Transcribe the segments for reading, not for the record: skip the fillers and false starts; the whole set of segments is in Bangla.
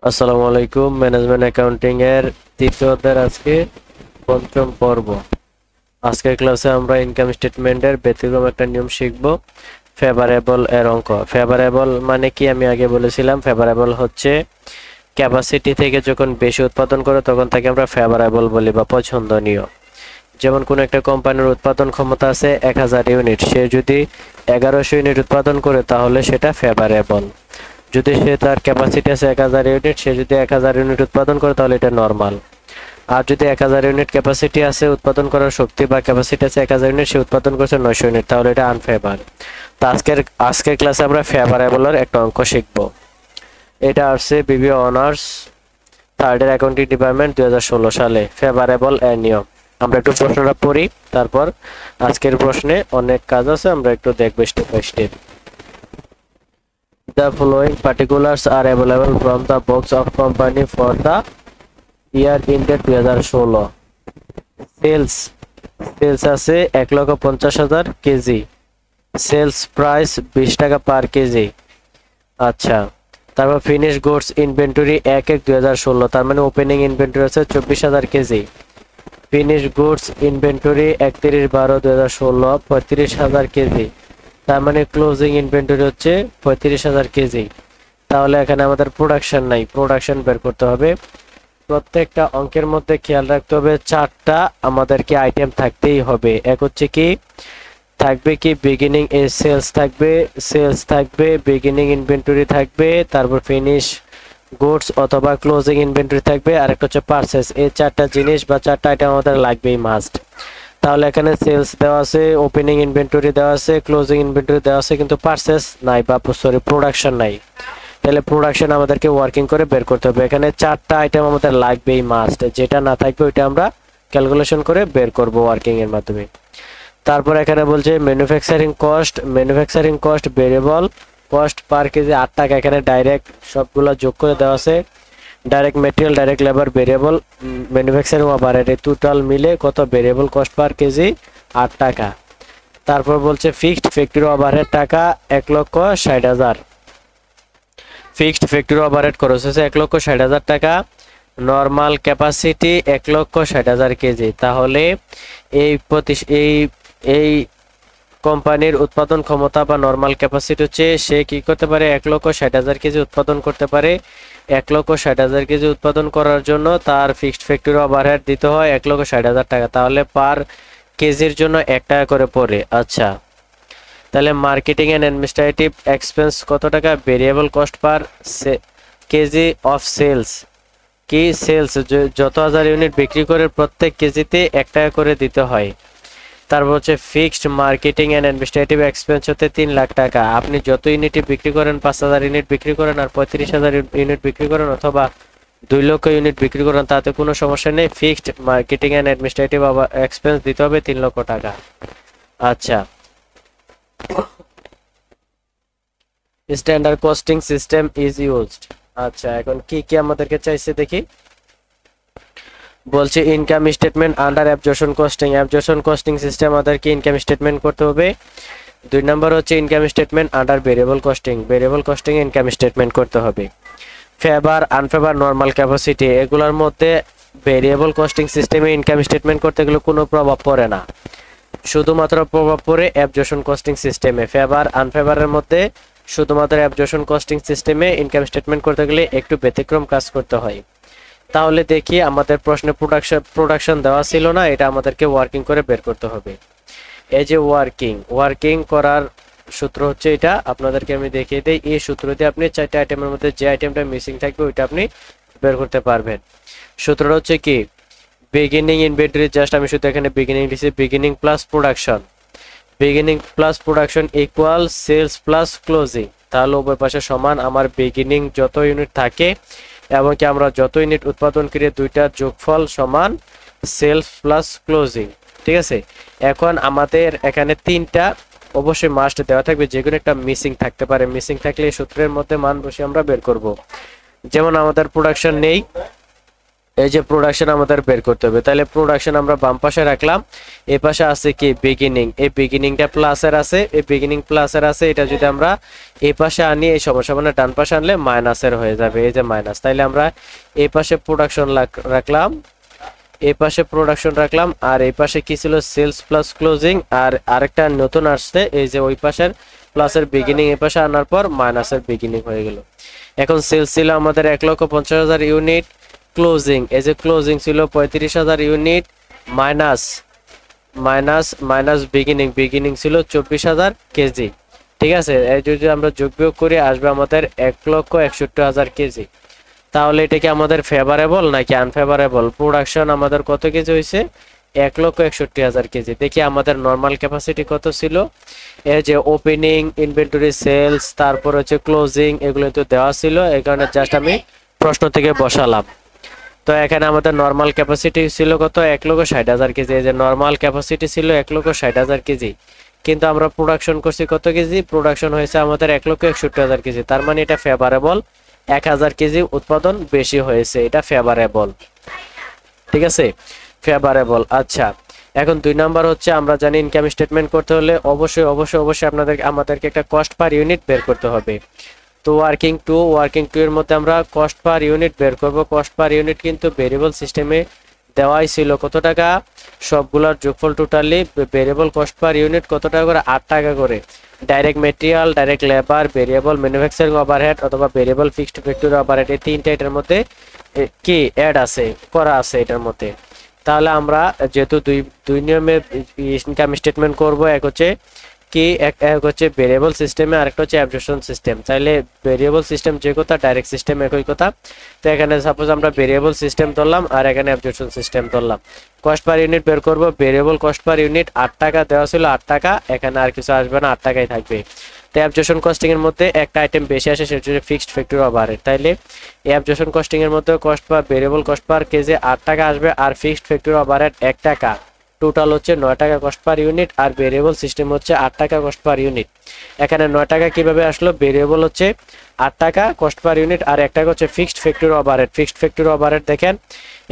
আসসালামু আলাইকুম। ম্যানেজমেন্ট অ্যাকাউন্টিং এর তৃতীয় অধ্যায়ের আজকে পঞ্চম পর্ব। আজকের ক্লাসে আমরা ইনকাম স্টেটমেন্টের ব্যতিক্রম একটা নিয়ম শিখব, ফেভারেবল এর অঙ্ক। ফেভারেবল মানে কি আমি আগে বলেছিলাম, ফেভারেবল হচ্ছে ক্যাপাসিটি থেকে যখন বেশি উৎপাদন করে তখন তাকে আমরা ফেভারেবল বলি বা পছন্দনীয়। যেমন কোনো একটা কোম্পানির উৎপাদন ক্ষমতা আছে 1000 ইউনিট, সে যদি 1100 ইউনিট উৎপাদন করে তাহলে সেটা ফেভারেবল। যদি সে তার ক্যাপাসিটি আছে 1000 ইউনিট, সে যদি 1000 ইউনিট উৎপাদন করে তাহলে এটা নরমাল। আর যদি 1000 ইউনিট ক্যাপাসিটি আছে উৎপাদন করার শক্তি বা ক্যাপাসিটি আছে 1000 ইউনিট, সে উৎপাদন করছে 900 ইউনিট, তাহলে এটা আনফেভার। তো আজকের ক্লাসে আমরা ফেভারেবলের একটা অঙ্ক শিখব। এটা আসছে বিবি honours third year accounting department 2016 সালে, ফেভারেবল এর নিয়ম। আমরা একটু প্রশ্নটা পড়ি, তারপর আজকের প্রশ্নে অনেক কাজ আছে, আমরা একটু দেখব step by step. The following particulars are available from the books of company for the year ended 2016. Sales আছে 1,50,000 কেজি, সেলস প্রাইস 20 টাকা পার কেজি। আচ্ছা, তারপর ফিনিশ গুডস ইনভেন্টরি 1/1/2016, তার মানে ওপেনিং ইনভেন্টরি আছে 24,000 KG. Finish goods inventory 31/12/2016 35,000 KG, তার মানে ক্লোজিং ইনভেন্টরি হচ্ছে 35,000 কেজি। তাহলে এখানে আমাদের প্রোডাকশন নাই, প্রোডাকশন বের করতে হবে। প্রত্যেকটা অঙ্কের মধ্যে খেয়াল রাখতে হবে 4টা আমাদেরকে আইটেম থাকতেই হবে। এক হচ্ছে কি থাকবে, কি বিগিনিং এ সেলস থাকবে, বিগিনিং ইনভেন্টরি থাকবে, তারপর ফিনিশ গুডস অথবা ক্লোজিং ইনভেন্টরি থাকবে, আর একটা হচ্ছে পারচেজ। এই 4টা জিনিস বা 4টা আইটেম আমাদের লাগবেই মাস্ট। তাহলে এখানে সেলস দেওয়া আছে, ওপেনিং ইনভেন্টরি দেওয়া আছে, ক্লোজিং ইনভেন্টরি দেওয়া আছে, কিন্তু পারচেজ নাই বা প্রোডাকশন নাই। তাহলে প্রোডাকশন আমাদেরকে ওয়ার্কিং করে বের করতে হবে। এখানে 4টা আইটেম আমাদের লাগবেই মাস্ট, যেটা না থাকবে ওইটা আমরা ক্যালকুলেশন করে বের করব ওয়ার্কিং এর মাধ্যমে। তারপর এখানে বলছে manufacturing cost variable cost per KG 8 টাকা। এখানে ডাইরেক্ট সবগুলো যোগ করে দেওয়া আছে, direct material, direct labour, variable, manufacturing overhead, এই টোটাল মিলে কত ভেরিয়েবল কস্ট পার কেজি 8 টাকা। তারপর বলছে ফিক্সড ফ্যাক্টরি ওভারহেড টাকা 1,60,000, ফিক্সড ফ্যাক্টরি ওভারহেড খরচ হচ্ছে 1,60,000 টাকা। Normal capacity 1,60,000 KG. তাহলে এই কোম্পানির উৎপাদন ক্ষমতা বা নরমাল ক্যাপাসিটি হচ্ছে, সে কি করতে পারে 1,60,000 কেজি উৎপাদন করতে পারে। 1,60,000 কেজি উৎপাদন করার জন্য তার ফিক্সড ফ্যাক্টরি ওভারহেড দিতে হয় 1,60,000 টাকা। তাহলে পার কেজির জন্য 1 টাকা করে পড়ে। আচ্ছা, তাহলে মার্কেটিং এন্ড অ্যাডমিনিস্ট্রেটিভ এক্সপেন্স কত টাকা? Variable cost per kg of sales, কি সেলস যত 1000 ইউনিট বিক্রি করে প্রত্যেক কেজিতে 1 টাকা করে দিতে হয়। তারপর হচ্ছে fixed marketing and administrative expense হতে 3 লাখ টাকা। আপনি যত ইউনিট বিক্রি করেন, 5000 ইউনিট বিক্রি করেন আর 35,000 ইউনিট বিক্রি করেন অথবা 2 লক্ষ ইউনিট বিক্রি করেন, তাতে কোনো সমস্যা নেই। Fixed marketing and administrative expense দিতে হবে 3 লক্ষ টাকা। আচ্ছা, standard costing system is used. আচ্ছা, এখন কি কি আমাদেরকে চাইছে দেখি। বলছে income statement under absorption costing system আমাদেরকে ইনকাম স্টেটমেন্ট করতে হবে। 2 নম্বর হচ্ছে income statement under variable costing income statement করতে হবে। ফেভার আনফেভার নরমাল ক্যাপাসিটি, এগুলোর মধ্যে ভেরিয়েবল কস্টিং সিস্টেমে ইনকাম স্টেটমেন্ট করতে গেলে কোনো প্রভাব পড়ে না, শুধুমাত্র প্রভাব পড়ে অ্যাবজর্পশন কস্টিং সিস্টেমে। ফেভার আনফেভারের মধ্যে শুধুমাত্র অ্যাবজর্পশন কস্টিং সিস্টেমে ইনকাম স্টেটমেন্ট করতে গেলে একটু ব্যতিক্রম কাজ করতে হয়। তাহলে দেখি, আমাদের প্রশ্নে প্রোডাকশন দেওয়া ছিল না, এটা আমাদেরকে ওয়ার্কিং করে বের করতে হবে। এই যে ওয়ার্কিং করার সূত্র হচ্ছে এটা, আপনাদেরকে আমি দেখিয়ে দিই। এই সূত্র দিয়ে আপনি 4টা আইটেমের মধ্যে যে আইটেমটা মিসিং থাকবে ওইটা আপনি বের করতে পারবেন। সূত্রটা হচ্ছে কি, বিগিনিং ইনভেন্টরি, জাস্ট আমি শুধু এখানে বিগিনিং লিখছি, beginning plus production equal sales plus closing. তাহলে উভয় পাশে সমান। আমার বিগিনিং যত ইউনিট থাকে এবং কি আমরা যত ইউনিট উৎপাদন করি, দুইটার যোগফল সমান সেলস প্লাস ক্লোজিং। ঠিক আছে, এখন আমাদের এখানে 3টা অবশ্যই মাস্ট দেওয়া থাকবে, যে কোনো একটা মিসিং থাকতে পারে। মিসিং থাকলে এই সূত্রের মধ্যে মান বসে আমরা বের করব। যেমন আমাদের প্রোডাকশন নেই, এই যে প্রোডাকশন আমাদের বের করতে হবে, তাহলে প্রোডাকশন আমরা বাম পাশে রাখলাম, এই পাশে আছে কি বিগিনিং, এই বিগিনিংটা প্লাসের আছে, এই বিগিনিং প্লাসের আছে, এটা যদি আমরা এই পাশে আনি এই সমান ডান পাশে আনলে মাইনাসের হয়ে যাবে, এই যে মাইনাস। তাইলে আমরা এই পাশে প্রোডাকশন রাখলাম, এই পাশে প্রোডাকশন রাখলাম, আর এই পাশে কি ছিল সেলস প্লাস ক্লোজিং, আর আরেকটা নতুন আসছে এই যে ওই পাশের প্লাসের বিগিনিং এই পাশে আনার পর মাইনাসের বিগিনিং হয়ে গেল। এখন সেলস ছিল আমাদের 1,50,000 ইউনিট, ক্লোজিং এই যে ক্লোজিং ছিল 35,000 unit, minus minus minus beginning, beginning ছিল 24,000 কেজি। ঠিক আছে, এই যদি আমরা যোগ বিয়োগ করি আসবে আমাদের 1,61,000 কেজি। তাহলে এটা কি আমাদের ফেভারেবল নাকি আনফেভারেবল? প্রোডাকশন আমাদের কত কেজি হয়েছে? 1,61,000 কেজি। দেখি আমাদের নর্মাল ক্যাপাসিটি কত ছিল, এই যে ওপেনিং, ইনভেন্টরি, সেলস, তারপর হচ্ছে ক্লোজিং, এগুলো তো দেওয়া ছিল, এই কারণে জাস্ট আমি প্রশ্ন থেকে বসালাম। তো এখানে আমাদের নর্মাল ক্যাপাসিটি ছিল কত? 1,60,000 কেজি। এই যে নর্মাল ক্যাপাসিটি ছিল 1,60,000 কেজি, কিন্তু আমরা প্রোডাকশন করছি কত কেজি? প্রোডাকশন হয়েছে আমাদের 1,61,000 কেজি। তার মানে এটা ফেভারেবল, 1,000 কেজি উৎপাদন বেশি হয়েছে, এটা ফেভারেবল। ঠিক আছে, ফেভারেবল। আচ্ছা, এখন 2 নাম্বার হচ্ছে আমরা জানি ইনকাম স্টেটমেন্ট করতে হলে অবশ্যই অবশ্যই অবশ্যই আমাদেরকে একটা কস্ট পার ইউনিট বের করতে হবে। তো ওয়ার্কিং টু এর মধ্যে আমরা কস্ট পার ইউনিট বের করব। কস্ট পার ইউনিট কিন্তু ভেরিয়েবল সিস্টেমে দেওয়াই ছিল কত টাকা? সবগুলোর যোগফল totally variable cost per unit কত টাকা করে? 8 টাকা করে। Direct material, direct labour, variable manufacturing overhead অথবা ভেরিয়েবল ফিক্সড ফ্যাক্টরি ওভারহেড, এই তিনটা এটার মধ্যে কি অ্যাড আছে, করা আছে এটার মধ্যে। তাহলে আমরা যেহেতু দুই নিয়মে ইনকাম স্টেটমেন্ট করব, এক হচ্ছে কি এক হচ্ছে ভেরিয়েবল সিস্টেমে, আরেকটা হচ্ছে অ্যাবজর্পশন সিস্টেম। চাইলে ভেরিয়েবল সিস্টেম যে কথা, ডাইরেক্ট সিস্টেম একই কথা। তো এখানে সাপোজ আমরা ভেরিয়েবল সিস্টেম ধরলাম আর এখানে অ্যাবজর্পশন সিস্টেম ধরলাম। কস্ট পার ইউনিট বের করব। ভেরিয়েবল কস্ট পার ইউনিট 8 টাকা দেওয়া ছিল, 8 টাকা, এখানে আর কিছু আসবে না, 8 টাকাই থাকবে। তো অ্যাবজর্পশন কস্টিং এর মধ্যে একটা আইটেম বেশি আসে, সেটা হচ্ছে ফিক্সড ফ্যাক্টরি ওভারহেড। তাইলে এই অ্যাবজর্পশন কস্টিং এর মধ্যে cost per variable cost per KG 8 টাকা আসবে, আর ফিক্সড ফ্যাক্টরি ওভারহেড 1 টাকা। টোটাল হচ্ছে 9 টাকা কস্ট পার ইউনিট, আর ভেরিয়েবল সিস্টেম হচ্ছে 8 টাকা কস্ট পার ইউনিট। এখানে 9 টাকা কিভাবে আসলো? ভেরিয়েবল হচ্ছে 8 টাকা কস্ট পার ইউনিট, আর 1 টাকা হচ্ছে fixed factory overhead. Fixed factory overhead দেখেন,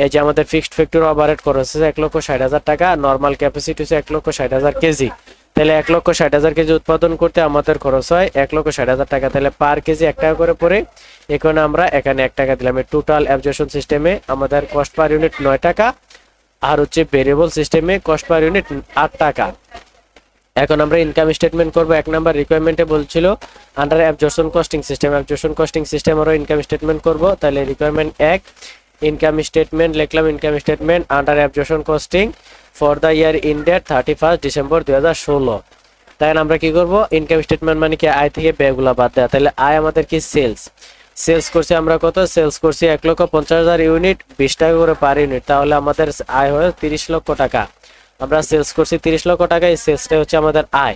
এই যে আমাদের ফিক্সড ফ্যাক্টরি ওভারহেড খরচ হচ্ছে 1,60,000 টাকা, নর্মাল ক্যাপাসিটি হচ্ছে 1,60,000 কেজি। তাহলে 1,60,000 কেজি উৎপাদন করতে আমাদের খরচ হয় 1,60,000 টাকা। তাহলে পার কেজি 1 টাকা করে পড়ে, এখন আমরা এখানে 1 টাকা দিলাম। টোটাল অ্যাবজর্পশন সিস্টেমে আমাদের কস্ট পার ইউনিট 9 টাকা, আর হচ্ছে ভেরিয়েবল সিস্টেমে কস্ট পার ইউনিট 8 টাকা। এখন আমরা ইনকাম স্টেটমেন্ট করব। 1 নাম্বার রিকোয়ারমেন্টে বলছিল under absorption costing system, absorption costing system আমরা ইনকাম স্টেটমেন্ট করব। তাহলে রিকোয়ারমেন্ট 1 ইনকাম স্টেটমেন্ট লিখলাম, income statement under absorption costing for the year ended 31 December 2016। তাই আমরা কি করব? ইনকাম স্টেটমেন্ট মানে কি আয় থেকে ব্যয়গুলো বাদ দেওয়া। তাহলে আয় আমাদের কি? সেলস করছি আমরা কত? সেলস করছি 1,50,000 ইউনিট, 20 টাকা করে পার ইউনিট। তাহলে আমাদের আয় হয় 30 লক্ষ টাকা। আমরা সেলস করছি 30 লক্ষ টাকা, এই সেলসটা হচ্ছে আমাদের আয়।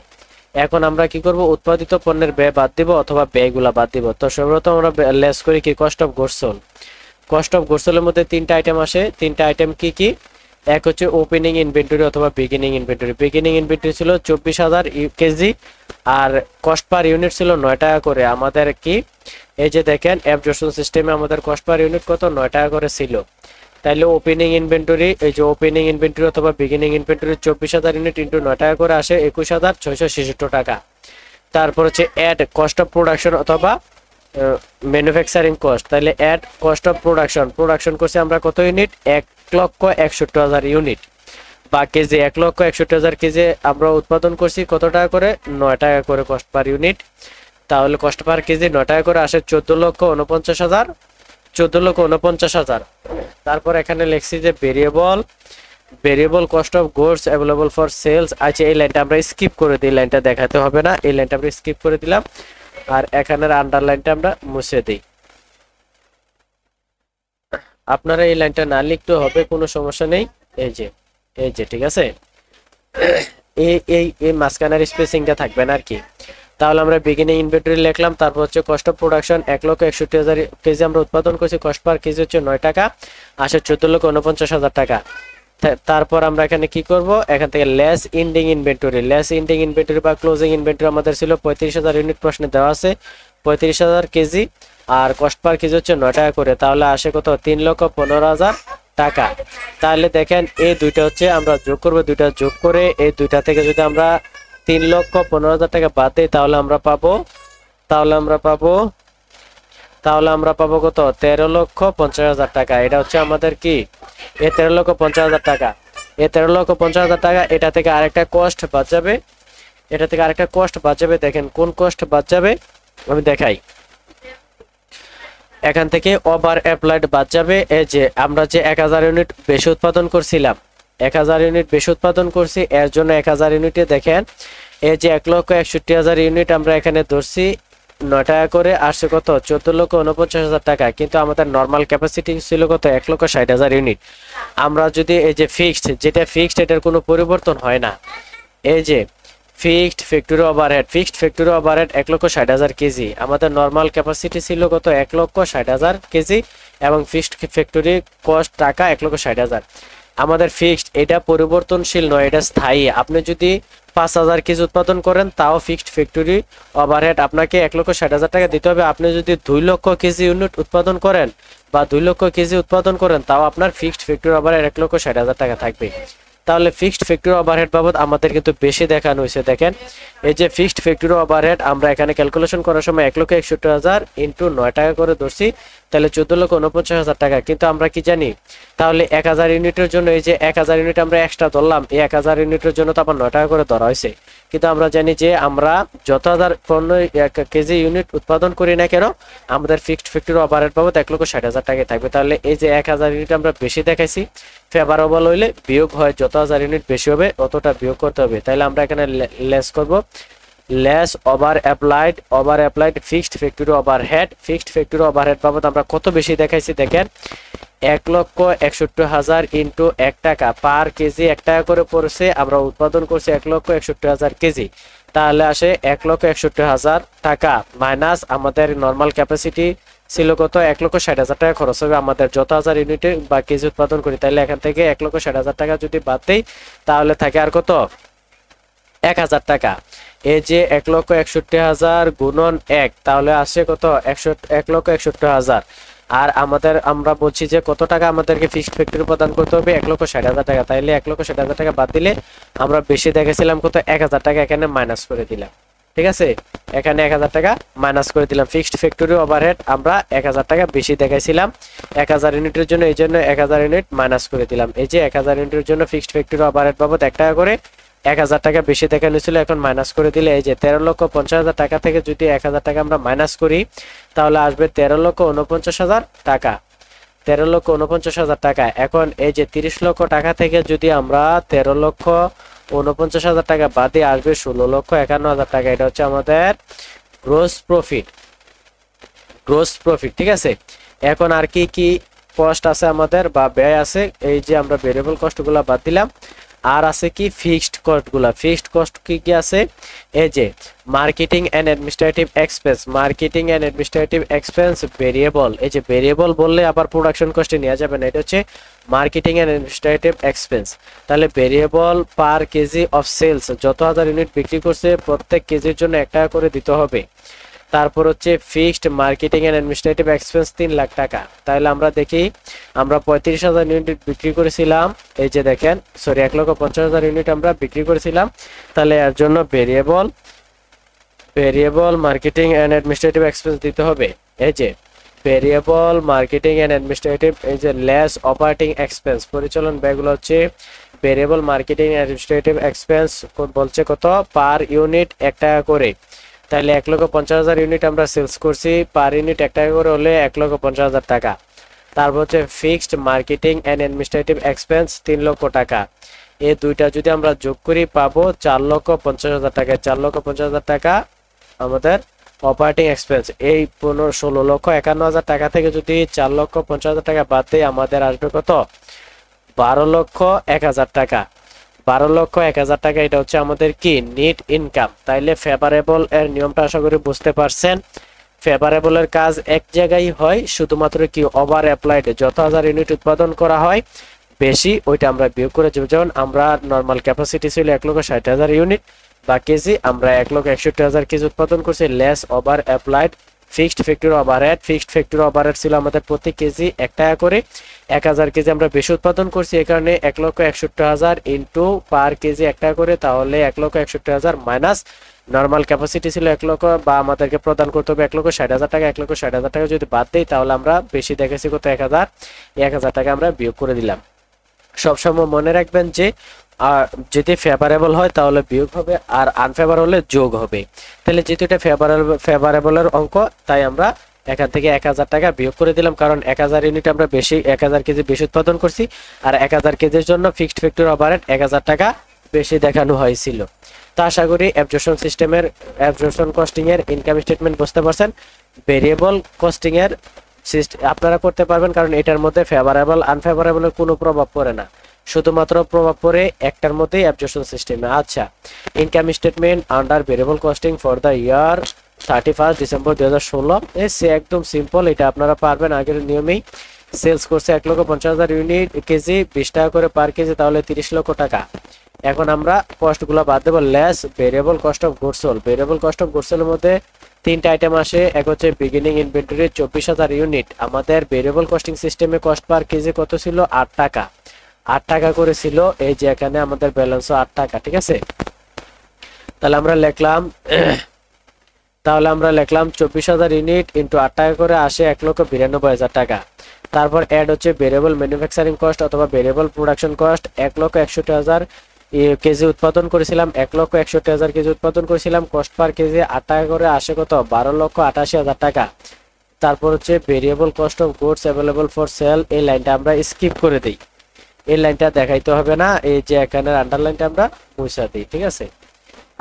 এখন আমরা কি করব? উৎপাদিত পণ্যের ব্যয় বাদ দিব অথবা ব্যয়গুলা বাদ দিব। তো সর্বপ্রথম আমরা লেস করি কি? Cost of goods sold. Cost of goods সোল্ডের মধ্যে 3টা আইটেম আসে। 3টা আইটেম কি কি? এক হচ্ছে ওপেনিং ইনভেন্টরি অথবা বিগিনিং ইনভেন্টরি। বিগিনিং ইনভেন্টরি ছিল 24,000 কেজি, আর কস্ট পার ইউনিট ছিল 9 টাকা করে। আমাদের কি এই যে দেখেন অ্যাবজর্পশন সিস্টেমে আমাদের কস্ট পার ইউনিট কত? 9 টাকা করে ছিল। তাইলে ওপেনিং ইনভেন্টরি, এই যে ওপেনিং ইনভেন্টরি অথবা বিগিনিং ইনভেন্টরি 24,000 ইউনিট ইন্টু 9 টাকা করে আসে 21,666 টাকা। তারপর হচ্ছে অ্যাড কস্ট অফ প্রোডাকশন অথবা ম্যানুফ্যাকচারিং কস্ট। তাহলে অ্যাড কস্ট অফ প্রোডাকশন করছি আমরা কত ইউনিট? 1,61,000 ইউনিট বা কেজি। 1,61,000 কেজি আমরা উৎপাদন করছি কত টাকা করে? 9 টাকা করে কস্ট পার ইউনিট। তাহলে কস্ট পার কেজি 9 টাকা করে আসে 14,49,000। তারপর এখানে লিখছি যে variable cost of goods available for sales. আচ্ছা, এই লাইনটা আমরা স্কিপ করে দিই, লাইনটা দেখাতে হবে না, এই লাইনটা আমরা স্কিপ করে দিলাম। আর এখানের আন্ডারলাইনটা আমরা মুছে দিই। আপনারা এই লাইনটা না লিখতেও হবে, কোনো সমস্যা নেই। এই যে ঠিক আছে, এই মাঝখানের স্পেসিংটা থাকবে না আর কি। তাহলে আমরা বিগিনিং ইনভেন্টরি লিখলাম, তারপর হচ্ছে কস্ট অফ প্রোডাকশন 1,61,000 কেজি আমরা উৎপাদন করছি, কস্ট পার কেজি হচ্ছে 9 টাকা, আসে 14,49,000 টাকা। তারপর আমরা এখানে কি করব? এখান থেকে লেস এন্ডিং ইনভেন্টরি বা ক্লোজিং ইনভেন্টরি আমাদের ছিল 35,000 ইউনিট, প্রশ্নে দেওয়া আছে 35,000 কেজি, আর কস্ট পার কেজি হচ্ছে 9 টাকা করে। তাহলে আসে কত? 3,15,000 টাকা। তাহলে দেখেন এই দুইটা হচ্ছে আমরা যোগ করব, দুইটা যোগ করে এই দুইটা থেকে যদি আমরা 3,15,000 টাকা বাদ দিই তাহলে আমরা পাবো কত? 13,50,000 টাকা। এটা হচ্ছে আমাদের কি এই 13,50,000 টাকা। এই 13,50,000 টাকা এটা থেকে আরেকটা কস্ট বাদ যাবে, দেখেন কোন কস্ট বাদ যাবে আমি দেখাই। এখান থেকে ওভার অ্যাপ্লাইড বাদ যাবে। এই যে আমরা যে 1000 ইউনিট বেশি উৎপাদন করছিলাম, 1000 ইউনিট বেশি উৎপাদন করছি, এর জন্য 1000 ইউনিটে দেখেন এই যে 1,61,000 ইউনিট আমরা এখানে ধরছি 9 টাকা করে, আসছে কত? 14,49,000 টাকা। কিন্তু আমাদের নর্মাল ক্যাপাসিটি ছিল কত? 1,60,000 ইউনিট। আমরা যদি এই যে ফিক্সড, যেটা ফিক্সড এটার কোনো পরিবর্তন হয় না, এই যে ফিক্সড ফ্যাক্টরি ওভারহেড 1,60,000 কেজি, আমাদের নরমাল ক্যাপাসিটি ছিল কত? 1,60,000 কেজি এবং ফিক্সড ফ্যাক্টরি কস্ট টাকা 1,60,000। আমাদের ফিক্সড এটা পরিবর্তনশীল নয়, এটা স্থায়ী। আপনি যদি 5,000 কেজি উৎপাদন করেন তাও ফিক্সড ফ্যাক্টরি ওভারহেড আপনাকে 1,60,000 টাকা দিতে হবে। আপনি যদি 2 লক্ষ কেজি ইউনিট উৎপাদন করেন বা 2 লক্ষ কেজি উৎপাদন করেন তাও আপনার ফিক্সড ফ্যাক্টরি ওভারহেড 1,60,000 টাকা থাকবে। তাহলে ফিক্সড ফ্যাক্টরি ওভারহেড বাবদ আমাদের কিন্তু বেশি দেখানো হয়েছে। দেখেন এই যে ফিক্সড ফ্যাক্টরি ওভারহেড আমরা এখানে ক্যালকুলেশন করার সময় 1,61,000 ইন্টু 9 টাকা করে ধরছি, তাহলে 14,49,000 টাকা। কিন্তু আমরা কি জানি, তাহলে 1000 ইউনিটের জন্য এই যে 1000 ইউনিট আমরা এক্সট্রা ধরলাম, এই 1000 ইউনিটের জন্য তো আবার 9 টাকা করে ধরা হয়েছে। কিন্তু আমরা জানি যে আমরা যত হাজার পণ্য কেজি ইউনিট উৎপাদন করি না কেন আমাদের ফিক্সড ফ্যাক্টরি ওভারহেড বাবদ 1,60,000 টাকায় থাকবে। তাহলে এই যে 1000 ইউনিট আমরা বেশি দেখাইছি, ফেভারেবল হইলে বিয়োগ হয়, যত হাজার ইউনিট বেশি হবে অতটা বিয়োগ করতে হবে। তাহলে আমরা এখানে লেস করব, less over applied fixed factory overhead বাবদ আমরা কত বেশি দেখাইছি দেখেন, 1,61,000 ইন্টু 1 টাকা পার কেজি 1 টাকা করে পড়ছে, আমরা উৎপাদন করছি 1,61,000 কেজি। তাহলে আসে 1,61,000 টাকা মাইনাস আমাদের নর্মাল ক্যাপাসিটি ছিল কত? 1,60,000 টাকা খরচ হবে আমাদের যত হাজার ইউনিটে বা কেজি উৎপাদন করি। তাহলে এখান থেকে 1,60,000 টাকা যদি বাদ দেই তাহলে থাকে আর কত? 1,000 টাকা। এই যে 1,61,000 গুণন 1 তাহলে আসে কত? 1,61,000। আর আমরা বলছি যে কত টাকা আমাদেরকে ফিক্সড ফ্যাক্টরি প্রদান করতে হবে? 1,60,000 টাকা। তাইলে 1,60,000 টাকা বাদ দিলে আমরা বেশি দেখেছিলাম কত? 1,000 টাকা এখানে মাইনাস করে দিলাম। ঠিক আছে, এখানে 1,000 টাকা মাইনাস করে দিলাম। ফিক্সড ফ্যাক্টরি ওভারহেড আমরা 1,000 টাকা বেশি দেখাইছিলাম 1000 ইউনিটের জন্য, এই জন্য 1000 ইউনিট মাইনাস করে দিলাম। এই যে 1000 ইউনিটের জন্য ফিক্সড ফ্যাক্টরি ওভারহেড বাবদ 1 টাকা করে 1000 টাকা বেশি দেখানো ছিল, এখন মাইনাস করে দিলে এই যে 13,50,000 টাকা থেকে যদি 1000 টাকা আমরা মাইনাস করি তাহলে আসবে 13,49,000 টাকা। 13,49,000 টাকা। এখন এই যে 30 লক্ষ টাকা থেকে যদি আমরা 13,49,000 টাকা বাদ দিয়ে আসবে 16,51,000 টাকা। এটা হচ্ছে আমাদের গ্রোস প্রফিট। ঠিক আছে, এখন আর কি কি কস্ট আছে আমাদের বা ব্যয় আছে, এই যে আমরা ভেরিয়েবল কস্টগুলো বাদ দিলাম। আর আছে কি ফিক্সড কস্টগুলা। ফিক্সড কস্ট কি কি আছে? এই যে marketing and administrative expense variable. এই যে ভেরিয়েবল বললে আবার প্রোডাকশন কস্টে নেওয়া যাবে না, এটা হচ্ছে মার্কেটিং এন্ড অ্যাডমিনিস্ট্রেটিভ এক্সপেন্স। তাহলে variable per kg of sales, যত হাজার ইউনিট বিক্রি করছে প্রত্যেক কেজির জন্য 1 টাকা করে দিতে হবে। তারপর হচ্ছে fixed marketing and administrative expense 3 lakh টাকা। তাহলে আমরা দেখি আমরা 35,000 ইউনিট বিক্রি করেছিলাম, এই যে দেখেন 1,50,000 ইউনিট আমরা বিক্রি করেছিলাম। তাহলে এর জন্য variable marketing and administrative expense দিতে হবে। এই যে ভেরিয়েবল মার্কেটিং এন্ড অ্যাডমিনিস্ট্রেটিভ, এই যে লেস অপারেটিং এক্সপেন্স, পরিচালন ব্যয়গুলো হচ্ছে ভেরিয়েবল মার্কেটিং অ্যাডমিনিস্ট্রেটিভ এক্সপেন্স বলছে কত? পার ইউনিট 1 টাকা করে। তাহলে 1,50,000 ইউনিট আমরা সেলস করছি, পার ইউনিট 1 টাকা করে হলে 1,50,000 টাকা। তারপর হচ্ছে fixed marketing and administrative expense 3 লক্ষ টাকা। এই দুইটা যদি আমরা যোগ করি পাবো 4,50,000 টাকা। 4,50,000 টাকা আমাদের অপারেটিং এক্সপেন্স। এই 16,51,000 টাকা থেকে যদি 4,50,000 টাকা বাদ দিয়ে আমাদের আসবে কত? 12,01,000 টাকা। 12,01,000 টাকা। এটা হচ্ছে আমাদের কি নেট ইনকাম। তাইলে ফেভারেবল এর নিয়মটা আশা করি বুঝতে পারছেন। ফেভারেবলের কাজ এক জায়গায় হয়, শুধুমাত্র কি ওভার অ্যাপ্লাইড যত হাজার ইউনিট উৎপাদন করা হয় বেশি ওইটা আমরা বিয়োগ করে দেব। যেমন আমরা নর্মাল ক্যাপাসিটি ছিল 1,60,000 ইউনিট বা কেজি, আমরা 1,61,000 কেজি উৎপাদন করছি, less over applied fixed factory overhead ছিল আমাদের প্রতি কেজি 1 টাকা করে। 1000 কেজি আমরা বেশি উৎপাদন করছি, এই কারণে 1,61,000 ইন্টু পার কেজি 1 টাকা করে, তাহলে 1,61,000 মাইনাস নর্মাল ক্যাপাসিটি ছিল 1 লক্ষ, বা আমাদেরকে প্রদান করতে হবে 1,60,000 টাকা। 1,60,000 টাকা যদি বাদ দেই তাহলে আমরা বেশি দেখেছি কত 1000 টাকা আমরা বিয়োগ করে দিলাম। সবসময় মনে রাখবেন যে যদি ফেভারেবল হয় তাহলে বিয়োগ হবে, আর আনফেভার হলে যোগ হবে। তাহলে যেহেতু এটা ফেভারেবলের অঙ্ক, তাই আমরা এখান থেকে 1000 টাকা বিয়োগ করে দিলাম, কারণ 1000 ইউনিট আমরা বেশি 1000 কেজি বেশি উৎপাদন করছি, আর 1000 কেজির জন্য ফিক্সড ফ্যাক্টরি ওভারহেড 1000 টাকা বেশি দেখানো হয়েছিল। তো আশা করি অ্যাবজর্পশন কস্টিং এর ইনকাম স্টেটমেন্ট বুঝতে পারছেন। ভেরিয়েবল কস্টিং এর আপনারা করতে পারবেন, কারণ এটার মধ্যে ফেভারেবল আনফেভারেবলের কোনো প্রভাব পড়ে না, শুধুমাত্র প্রভাব পড়ে একটার মধ্যেই অ্যাবজর্পশন সিস্টেমে। আচ্ছা, income statement under variable costing for the year 31 December 2016। সে একদম সিম্পল, এটা আপনারা পারবেন আগের নিয়মেই। সেলস করছে 1,50,000 ইউনিট কেজি 20 টাকা করে পার কেজি, তাহলে 30 লক্ষ টাকা। এখন আমরা কস্টগুলো বাদ দেবো, less variable cost of goods sold. Variable cost of goods সোল্ডের মধ্যে 3টা আইটেম আসে। এক হচ্ছে বিগিনিং ইনভেন্টরি 24,000 ইউনিট। আমাদের ভেরিয়েবল কস্টিং সিস্টেমে কস্ট পার কেজি কত ছিল? 8 টাকা। 8 টাকা করে ছিল, এই যে এখানে আমাদের ব্যালেন্সও 8 টাকা, ঠিক আছে। তাহলে আমরা লিখলাম 24,000 ইউনিট ইন্টু 8 টাকা করে আসে 1,92,000 টাকা। তারপর অ্যাড হচ্ছে ভেরিয়েবল ম্যানুফ্যাকচারিং কস্ট অথবা ভেরিয়েবল প্রোডাকশন কস্ট। 1,61,000 কেজি উৎপাদন করেছিলাম, 1,61,000 কেজি উৎপাদন করেছিলাম, কস্ট পার কেজি 8 টাকা করে আসে কত? 12,88,000 টাকা। তারপর হচ্ছে variable cost of goods available for sale, এই লাইনটা আমরা স্কিপ করে দিই, এই লাইনটা দেখাইতে হবে না, এই যে এখানে আন্ডারলাইনটা আমরা মুছে দিই, ঠিক আছে।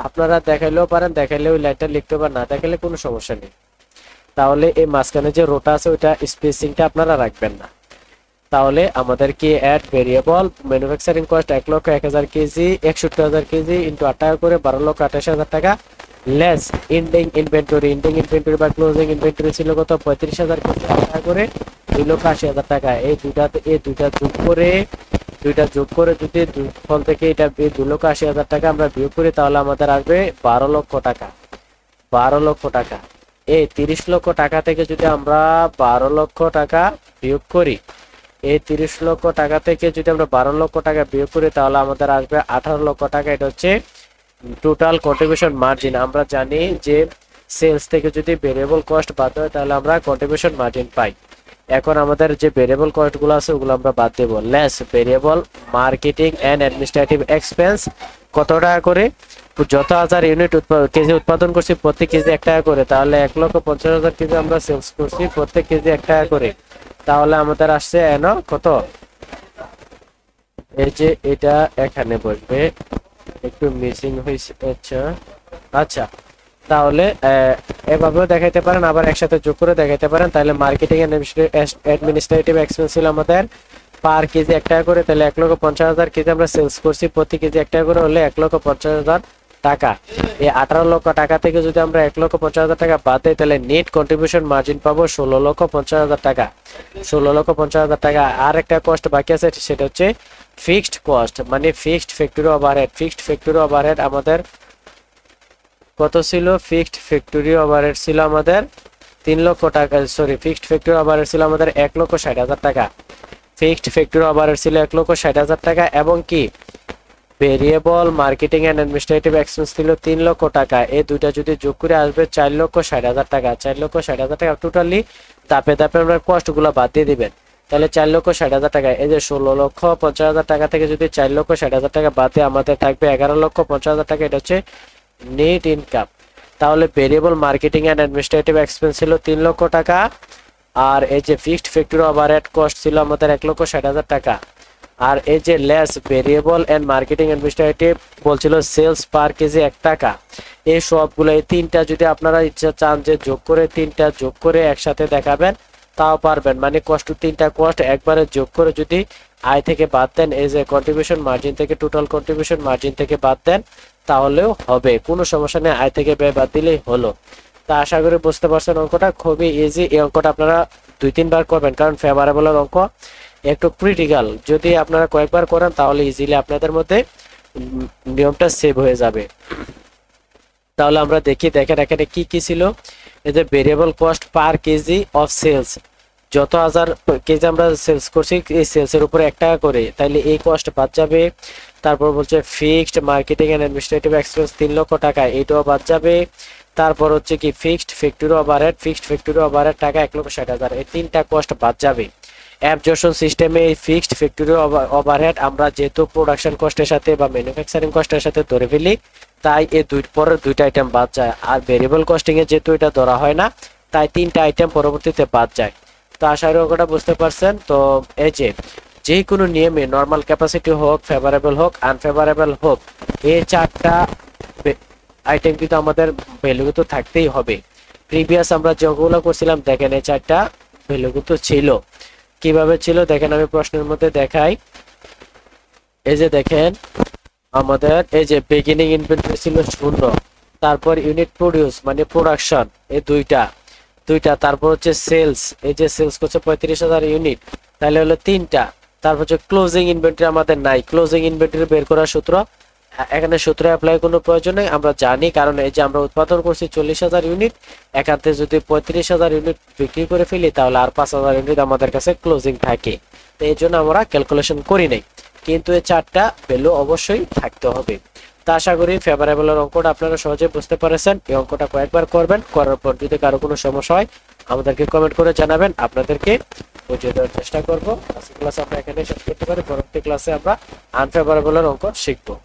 আপনারা দেখাইলেও পারেন, দেখাইলে ওই লাইনটা লিখতে পারেন, না দেখাইলে কোনো সমস্যা নেই। তাহলে এই মাঝখানে যে রোটা আছে ওইটা স্পেসিংটা আপনারা রাখবেন না। তাহলে আমাদের কি add variable manufacturing cost 1,01,000 kg 61,000 kg into 8 টাকা করে 12,88,000 টাকা, লেস এন্ডিং ইনভেন্টরি বা ক্লোজিং ইনভেন্টরি ছিল কত? 35,000 কেজি 8 টাকা করে 2,80,000 টাকা। এই দুইটা যোগ করে যদি ফল থেকে এটা 2,80,000 টাকা আমরা বিয়োগ করি, তাহলে আমাদের আসবে 12 লক্ষ টাকা। 12 লক্ষ টাকা। এই 30 লক্ষ টাকা থেকে যদি আমরা 12 লক্ষ টাকা বিয়োগ করি, এই 30 লক্ষ টাকা থেকে যদি আমরা 12 লক্ষ টাকা বিয়োগ করি, তাহলে আমাদের আসবে 18 লক্ষ টাকা। এটা হচ্ছে টোটাল কন্ট্রিবিউশন মার্জিন। আমরা জানি যে সেলস থেকে যদি ভেরিয়েবল কস্ট বাদ হয় তাহলে আমরা কন্ট্রিবিউশন মার্জিন পাই। এখন আমাদের যে ভেরিয়েবল কস্টগুলো আছে ওগুলো আমরা বাদ দেব। Less variable marketing and administrative expense কত টাকা করে? যত হাজার ইউনিট কেজি উৎপাদন করছি প্রত্যেক কেজি 1 টাকা করে, তাহলে 1,50,000 কেজি আমরা সেলস করছি প্রত্যেক কেজি 1 টাকা করে, তাহলে আমাদের আসছে কত? এই যে এটা এখানে বসবে, একটু মিসিং হয়েছে। আচ্ছা, তাহলে এভাবেও দেখাইতে পারেন, আবার একসাথে যোগ করে দেখাইতে পারেন। তাহলে মার্কেটিং এন্ড অ্যাডমিনিস্ট্রেটিভ এক্সপেন্স ছিল আমাদের পার কেজি 1 টাকা করে, তাহলে 1,50,000 কেজি আমরা সেলস করছি প্রতি কেজি 1 টাকা করে, হলে 1,50,000 টাকা। এই 18 লক্ষ টাকা থেকে যদি আমরা 1,50,000 টাকা বাদ দিই, তাহলে নেট কন্ট্রিবিউশন মার্জিন পাবো 16,50,000 টাকা। 16,50,000 টাকা। আর একটা কস্ট বাকি আছে, সেটা হচ্ছে ফিক্সড কস্ট, মানে fixed factory overhead. Fixed factory overhead আমাদের কত ছিল? ফিক্সড ফ্যাক্টরি ওভারহেড ছিল আমাদের 3 লক্ষ টাকা, সরি, ফিক্সড ফ্যাক্টরি ওভারহেড ছিল আমাদের 1,60,000 টাকা। ফিক্সড ফ্যাক্টরি ওভারহেড ছিল 1,60,000 টাকা, এবং কি variable marketing and administrative expense ছিল 3 লক্ষ টাকা। এই দুইটা যদি যোগ করে আসবে 4,60,000 টাকা। 4,60,000 টাকা টোটালি ধাপে ধাপে আমরা কস্টগুলো বাদ দিয়ে দিবেন। তাহলে 4,60,000 টাকা। এই যে 16,50,000 টাকা থেকে যদি 4,60,000 টাকা বাদ দিয়ে আমাদের থাকবে 11,50,000 টাকা। এটা হচ্ছে নেট ইনকাম। তাহলে variable marketing and administrative expense ছিল 3 লক্ষ টাকা, আর এই যে ফিক্সড ফ্যাক্টরি ওভারহেড কস্ট ছিল আমাদের 1,60,000 টাকা, আর এই যে less variable and marketing administrative বলছিল সেলস পার কেজি 1 টাকা। এই সবগুলো, এই তিনটা যদি আপনারা ইচ্ছা চান যে যোগ করে, তিনটা যোগ করে একসাথে দেখাবেন তাও পারবেন, মানে কষ্ট, তিনটা কস্ট একবারে যোগ করে যদি আয় থেকে বাদ দেন, এই যে কন্ট্রিবিউশন মার্জিন থেকে, টোটাল কন্ট্রিবিউশন মার্জিন থেকে বাদ দেন, তাহলেও হবে, কোনো সমস্যা নেই, আয় থেকে ব্যয় বাদ দিলেই হলো। তা আশা করি বুঝতে পারছেন, অঙ্কটা খুবই ইজি। এই অঙ্কটা আপনারা 2-3 বার করবেন, কারণ ফেভারেবলের অঙ্ক একটু ক্রিটিক্যাল। যদি আপনারা কয়েকবার করেন তাহলে ইজিলি আপনাদের মধ্যে নিয়মটা সেভ হয়ে যাবে। তাহলে আমরা দেখেন এখানে কি কি ছিল। এই যে variable cost per kg of sales, যত হাজার কেজি আমরা সেলস করছি এই সেলসের উপরে 1 টাকা করে, তাইলে এই কস্ট বাদ যাবে। তারপর বলছে fixed marketing and administrative expense 3 লক্ষ টাকা, এটাও বাদ যাবে। তারপর হচ্ছে কি ফিক্সড ফ্যাক্টরি ওভারহেড টাকা 1,60,000, এই 3টা কস্ট বাদ যাবে। অ্যাবজর্পশন সিস্টেমে এই ফিক্সড ফ্যাক্টরি ওভারহেড আমরা যেহেতু প্রোডাকশন কস্টের সাথে বা ম্যানুফ্যাকচারিং কস্টের সাথে ধরে ফেলি, তাই এই পরের 2টা আইটেম বাদ যায়। আর ভেরিয়েবল কস্টিং এ যেহেতু এটা ধরা হয় না, তাই 3টা আইটেম পরবর্তীতে বাদ যায়। তো আশা করি ওটা বুঝতে পারছেন। তো এই যে কোনো নিয়মে নর্মাল ক্যাপাসিটি হোক, ফেভারেবল হোক, আনফেভারেবল হোক, এই 4টা আইটেম কিন্তু আমাদের ভ্যালু তো থাকতেই হবে। প্রিভিয়াস আমরা যেগুলো করছিলাম দেখেন এই 4টা ভ্যালু কিন্তু ছিল। কিভাবে ছিল দেখেন, আমি প্রশ্নের মধ্যে দেখাই। এই যে দেখেন আমাদের এই যে বিগিনিং ইনভেন্টরি ছিল 0, তারপর ইউনিট প্রোডিউস মানে প্রোডাকশন এই দুইটা, তারপর হচ্ছে সেলস, এই যে সেলস করছে 35,000 ইউনিট, তাহলে হলো 3টা। তারপর হচ্ছে ক্লোজিং ইনভেন্টরি আমাদের নাই, ক্লোজিং ইনভেন্টরি বের করার সূত্র এখানে সূত্র অ্যাপ্লাই কোনো প্রয়োজন নেই, আমরা জানি। কারণ এই যে আমরা উৎপাদন করছি 40,000 ইউনিট, এখানে যদি 35,000 ইউনিট বিক্রি করে ফেলি তাহলে আর 5,000 ইউনিট আমাদের কাছে ক্লোজিং থাকে। তো এই জন্য আমরা ক্যালকুলেশন করি নাই, কিন্তু এই 4টা ভ্যালু অবশ্যই থাকতে হবে। তা আশা করি ফেভারেবলের অঙ্কটা আপনারা সহজে বুঝতে পারছেন। এই অঙ্কটা কয়েকবার করবেন, করার পর যদি কারো কোনো সমস্যা হয় আমাদেরকে কমেন্ট করে জানাবেন, আপনাদেরকে বুঝিয়ে দেওয়ার চেষ্টা করবো। আজকের ক্লাস আমরা এখানে শেষ করতে পারি, পরবর্তী ক্লাসে আমরা আনফেভারেবলের অঙ্ক শিখবো।